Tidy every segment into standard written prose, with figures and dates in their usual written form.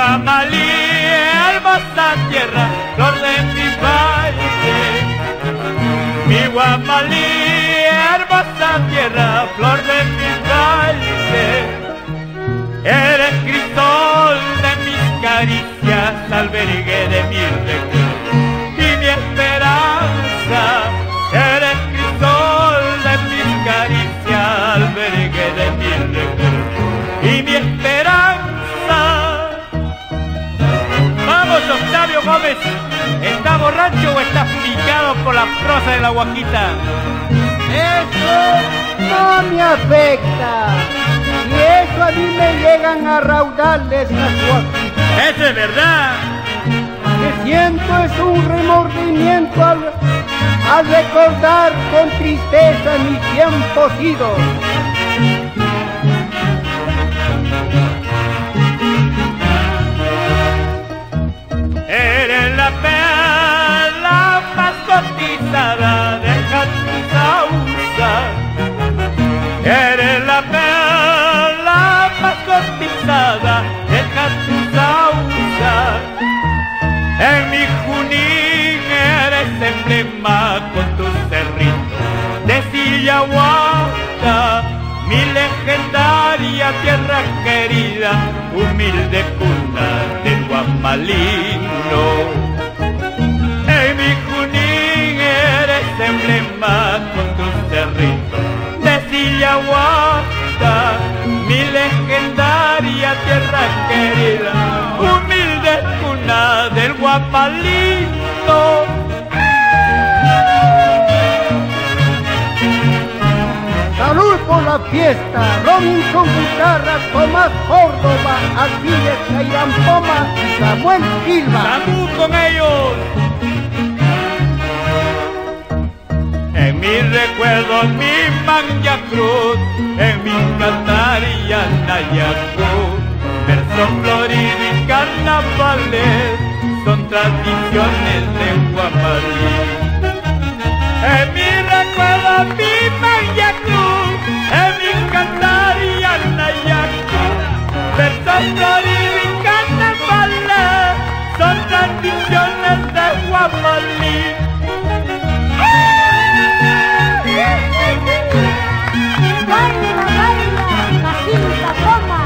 Guamalí, hermosa tierra, flor de mi valle. Mi Guamalí, hermosa tierra, flor de mi valle. Eres crisol de mis caricias, albergue de mi recuerdo y mi esperanza. Eres crisol de mis caricias, albergue de mi recuerdo y mi esperanza. Vamos, Octavio Gómez, ¿está borracho o está picado por la prosa de la guaquita? Eso no me afecta. Y eso a mí me llegan a raudales las guaquitas. Eso es verdad. Lo que siento es un remordimiento al recordar con tristeza mis tiempos idos. Eres la perla más cotizada de Catucausa. Eres la perla más cotizada de Catucausa. En mi Junín eres emblema con tus cerritos de Sillahuata, mi legendaria tierra querida, humilde cuna del Guamalino. En mi Junín eres emblema con tus cerritos de Sillahuata, mi legendaria tierra querida, humilde cuna del Guamalino. Salud por la fiesta, Robinson Guitarra, Tomás Córdoba, Aquiles Cairán Poma y Samuel Silva. ¡Salud con ellos! En mis recuerdos, mi Manja Cruz, en mi cantar y Anayacu, versos floridos y carnavales son tradiciones de Guamalí. En mi recuerdo, mi Manja Cruz, en mi cantar y Anayacu, versos floridos y carnavales son tradiciones de Guamalí. Baila, baila, Jacinta, toma.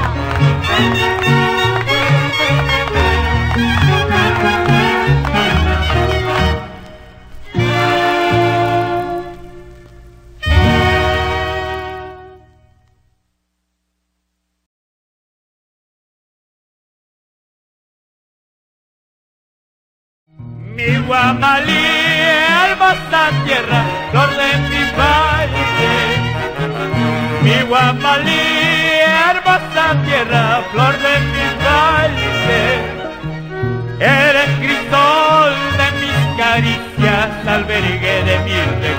Mi Guamalí, hermosa tierra, flor de mi valle. Mi Guamalí, hermosa tierra, flor de mi valle. Eres crisol de mis caricias, albergue de mi recuerdo